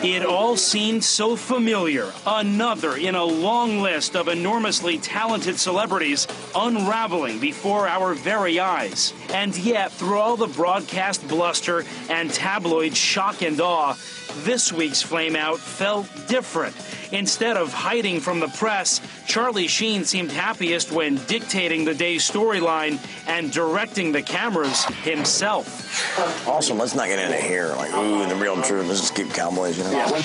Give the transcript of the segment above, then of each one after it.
It all seemed so familiar. Another in a long list of enormously talented celebrities unraveling before our very eyes. And yet, through all the broadcast bluster and tabloid shock and awe, this week's flameout felt different. Instead of hiding from the press, Charlie Sheen seemed happiest when dictating the day's storyline and directing the cameras himself. Awesome, let's not get into here, like, ooh, the real truth, let's just keep Cowboys, you know? Yeah.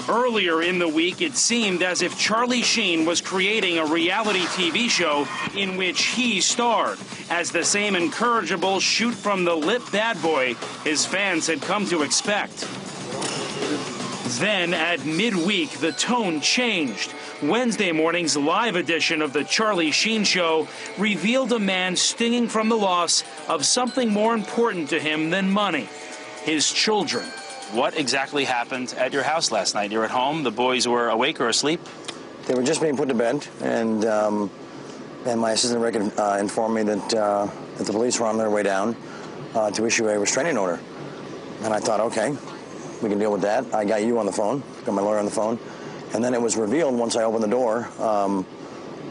Earlier in the week, it seemed as if Charlie Sheen was creating a reality TV show in which he starred as the same incorrigible shoot-from-the-lip bad boy his fans had come to expect. Then, at midweek, the tone changed. Wednesday morning's live edition of The Charlie Sheen Show revealed a man stinging from the loss of something more important to him than money, his children. What exactly happened at your house last night? You're at home, the boys were awake or asleep? They were just being put to bed, and my assistant Rick informed me that the police were on their way down to issue a restraining order. And I thought, okay, we can deal with that. I got you on the phone, got my lawyer on the phone. And then it was revealed once I opened the door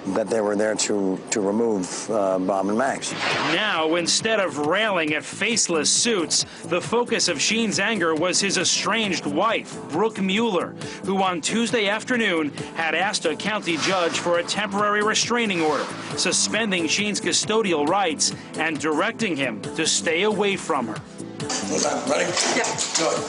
that they were there to remove Bob and Max. Now, instead of railing at faceless suits, the focus of Sheen's anger was his estranged wife, Brooke Mueller, who on Tuesday afternoon had asked a county judge for a temporary restraining order, suspending Sheen's custodial rights and directing him to stay away from her. Ready? Yeah. Good.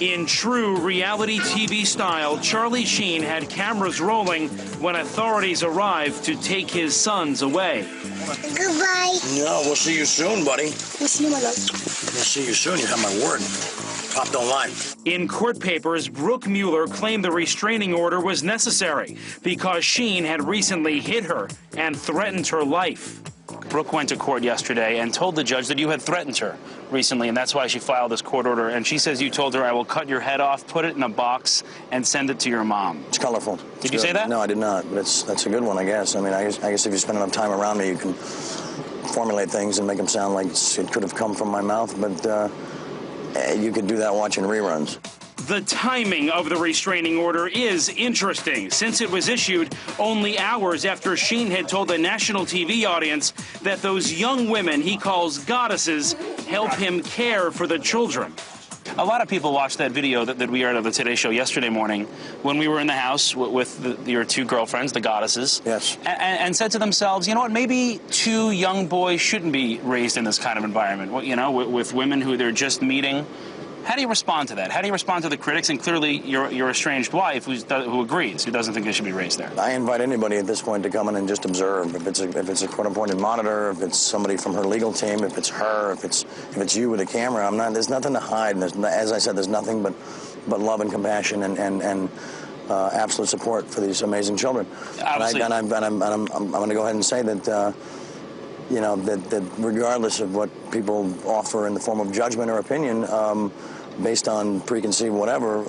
In true reality TV style, Charlie Sheen had cameras rolling when authorities arrived to take his sons away. Goodbye. No, we'll see you soon, buddy. We'll see you, my love. We'll see you soon. You have my word. Pop don't lie. In court papers, Brooke Mueller claimed the restraining order was necessary because Sheen had recently hit her and threatened her life. Brooke went to court yesterday and told the judge that you had threatened her recently, and that's why she filed this court order. And she says you told her, I will cut your head off, put it in a box, and send it to your mom. It's colorful. Did you say that? No, I did not, but that's a good one, I guess. I mean, I guess if you spend enough time around me, you can formulate things and make them sound like it could have come from my mouth, but you could do that watching reruns. The timing of the restraining order is interesting, since it was issued only hours after Sheen had told a national TV audience that those young women he calls goddesses help him care for the children. A lot of people watched that video that we aired of the Today Show yesterday morning when we were in the house with your two girlfriends, the goddesses. Yes. And said to themselves, you know what, maybe two young boys shouldn't be raised in this kind of environment, you know, with women who they're just meeting. How do you respond to that? How do you respond to the critics, and clearly your estranged wife who agrees, who doesn't think they should be raised there? I invite anybody at this point to come in and just observe. If it's a court-appointed monitor, if it's somebody from her legal team, if it's her, if it's you with a camera, there's nothing to hide. As I said, there's nothing but love and compassion and absolute support for these amazing children. Obviously. And I'm going to go ahead and say that. You know, that regardless of what people offer in the form of judgment or opinion, based on preconceived whatever,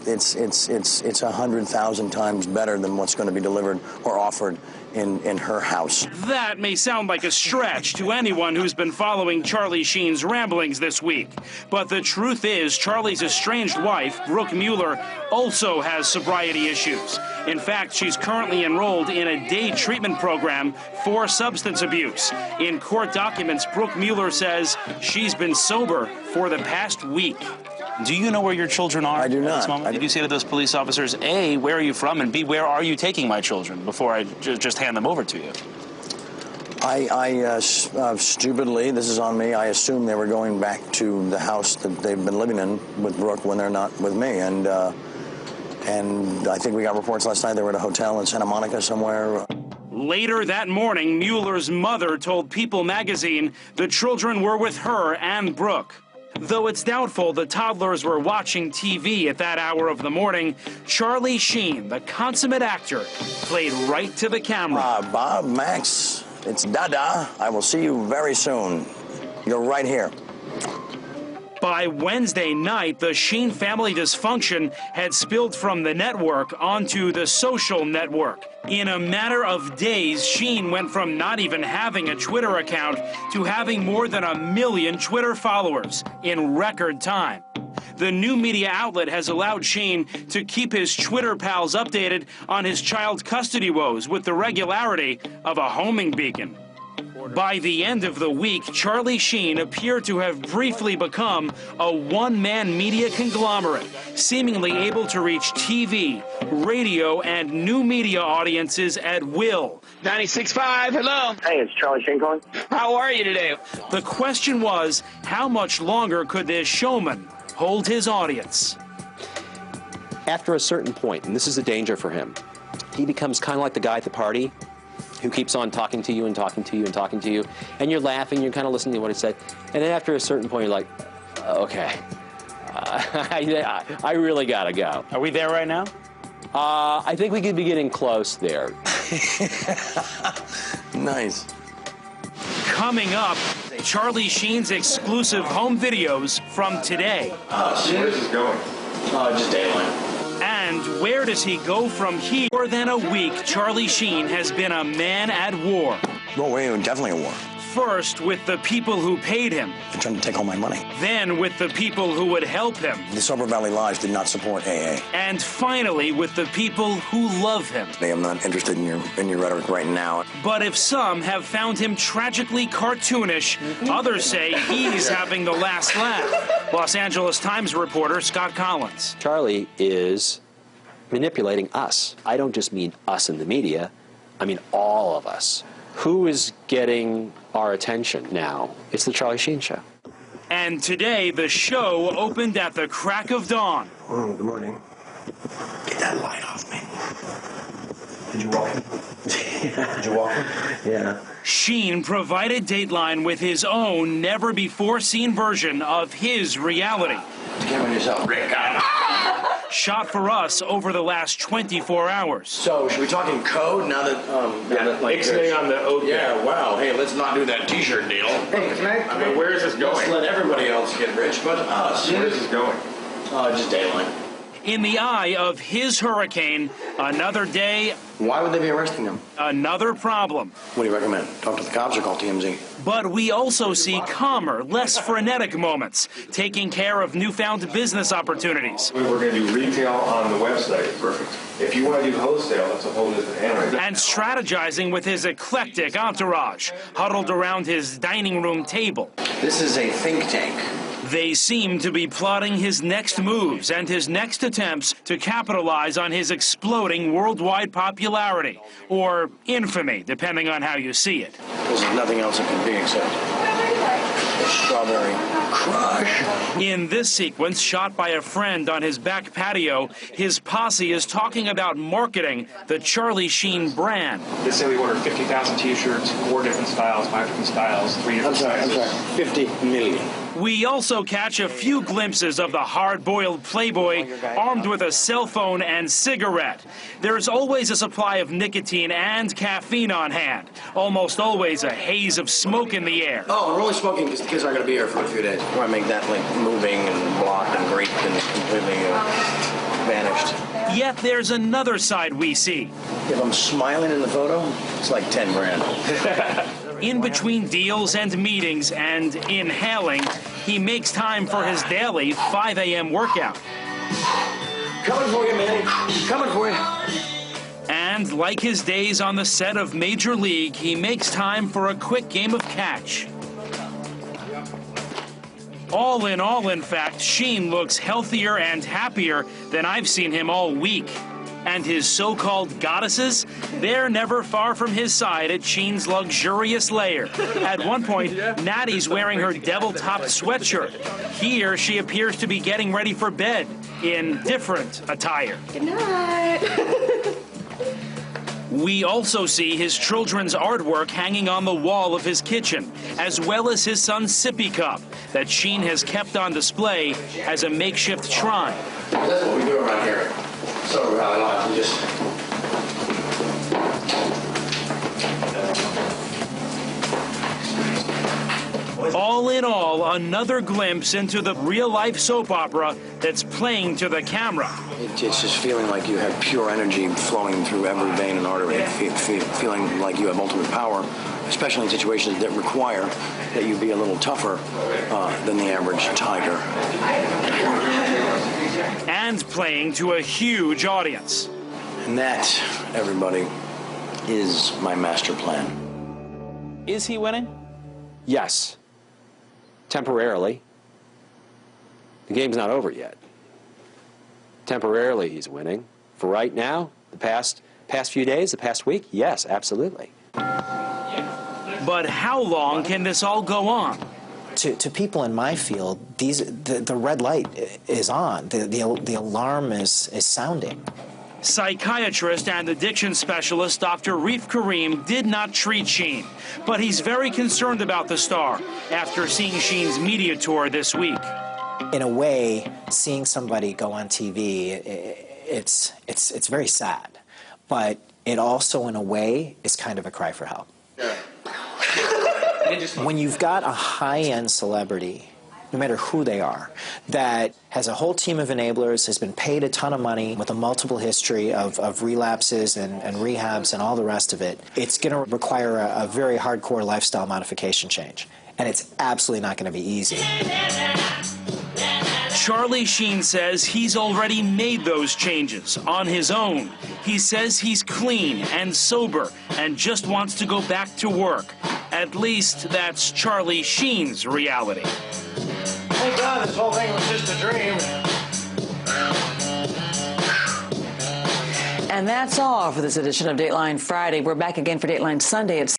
it's 100,000 times better than what's going to be delivered or offered in her house. That may sound like a stretch to anyone who's been following Charlie Sheen's ramblings this week. But the truth is, Charlie's estranged wife, Brooke Mueller, also has sobriety issues. In fact, she's currently enrolled in a day treatment program for substance abuse. In court documents, Brooke Mueller says she's been sober for the past week. Do you know where your children are? I do not. At this moment? Did you say to those police officers, A, where are you from, and B, where are you taking my children, before I just hand them over to you? I stupidly, this is on me, I assumed they were going back to the house that they've been living in with Brooke when they're not with me. And I think we got reports last night they were at a hotel in Santa Monica somewhere. Later that morning, Mueller's mother told People magazine the children were with her and Brooke. Though it's doubtful the toddlers were watching TV at that hour of the morning, Charlie Sheen, the consummate actor, played right to the camera. Bob, Max, it's Dada. I will see you very soon. You're right here. By Wednesday night, the Sheen family dysfunction had spilled from the network onto the social network. In a matter of days, Sheen went from not even having a Twitter account to having more than 1 million Twitter followers in record time. The new media outlet has allowed Sheen to keep his Twitter pals updated on his child custody woes with the regularity of a homing beacon. By the end of the week, Charlie Sheen appeared to have briefly become a one-man media conglomerate, seemingly able to reach TV, radio, and new media audiences at will. 96.5, hello. Hey, it's Charlie Sheen calling. How are you today? The question was, how much longer could this showman hold his audience? After a certain point, and this is a danger for him, he becomes kind of like the guy at the party who keeps on talking to you and talking to you and talking to you, and you're laughing, you're kind of listening to what he said, and then after a certain point, you're like, okay, I really gotta go. Are we there right now? I think we could be getting close there. Nice. Coming up, Charlie Sheen's exclusive home videos from today. Where's this going? Just Dayline. And where does he go from here? More than a week, Charlie Sheen has been a man at war. Oh, wait, definitely a war. First with the people who paid him. They're trying to take all my money. Then with the people who would help him. The Silver Valley Lodge did not support AA. And finally with the people who love him. I am not interested in your rhetoric right now. But if some have found him tragically cartoonish, others say he's having the last laugh. Los Angeles Times reporter Scott Collins. Charlie is manipulating us. I don't just mean us in the media, I mean all of us. Who is getting our attention now? It's the Charlie Sheen Show. And today, the show opened at the crack of dawn. Oh, good morning. Get that light off me. Did you walk him? Did you walk him? Yeah. Sheen provided Dateline with his own never-before-seen version of his reality. Get on yourself, Rick. Shot for us over the last 24 hours. So, should we talk in code now that, Ixnay on the O.T.G. Yeah, wow. Hey, let's not do that T-shirt deal. Hey, I mean, where is this going? Let's let everybody else get rich, but us. Where is this going? Just Dayline. In the eye of his hurricane, another day, Why would they be arresting them? another problem. What do you recommend? Talk to the cops or call TMZ? But we also see calmer, less frenetic moments, taking care of newfound business opportunities. We're going to do retail on the website. Perfect. If you want to do wholesale, that's a whole different animal. And strategizing with his eclectic entourage, huddled around his dining room table. This is a think tank. They seem to be plotting his next moves and his next attempts to capitalize on his exploding worldwide popularity, or infamy, depending on how you see it. There's nothing else that can be except strawberry crush. In this sequence, shot by a friend on his back patio, his posse is talking about marketing the Charlie Sheen brand. They say we ordered 50,000 T-shirts, 4 different styles, 5 different styles, 3 different sizes. 50 million. We also catch a few glimpses of the hard-boiled playboy armed with a cell phone and cigarette. There's always a supply of nicotine and caffeine on hand. Almost always a haze of smoke in the air. Oh, we're only smoking because the kids aren't going to be here for a few days. I want to make that like moving and blocked and graped and completely vanished. Yet there's another side we see. If I'm smiling in the photo, it's like 10 grand. In between deals and meetings and inhaling, he makes time for his daily 5 a.m. workout. Coming for you, man. Coming for you. And like his days on the set of Major League, he makes time for a quick game of catch. All, in fact, Sheen looks healthier and happier than I've seen him all week. And his so-called goddesses, they're never far from his side at Sheen's luxurious lair. At one point, Natty's wearing her devil-topped sweatshirt. Here, she appears to be getting ready for bed in different attire. Good night. We also see his children's artwork hanging on the wall of his kitchen, as well as his son's sippy cup that Sheen has kept on display as a makeshift shrine. That's what we do around here. So, we just... All in all, another glimpse into the real-life soap opera that's playing to the camera. It's just feeling like you have pure energy flowing through every vein and artery, feeling like you have ultimate power, especially in situations that require that you be a little tougher than the average tiger. and playing to a huge audience. And that, everybody, is my master plan. Is he winning? Yes. Temporarily. The game's not over yet. Temporarily, he's winning. For right now, the past few days, the past week, yes, absolutely. But how long can this all go on? To people in my field, the red light is on. The alarm is sounding. Psychiatrist and addiction specialist Dr. Reef Kareem did not treat Sheen, but he's very concerned about the star after seeing Sheen's media tour this week. In a way, seeing somebody go on TV, it's very sad, but it also, in a way, is kind of a cry for help. When you've got a high-end celebrity, no matter who they are, that has a whole team of enablers, has been paid a ton of money with a multiple history of relapses and rehabs and all the rest of it, it's going to require a very hardcore lifestyle modification change. And it's absolutely not going to be easy. Charlie Sheen says he's already made those changes on his own. He says he's clean and sober and just wants to go back to work. At least that's Charlie Sheen's reality. Thank God this whole thing was just a dream. And that's all for this edition of Dateline Friday. We're back again for Dateline Sunday at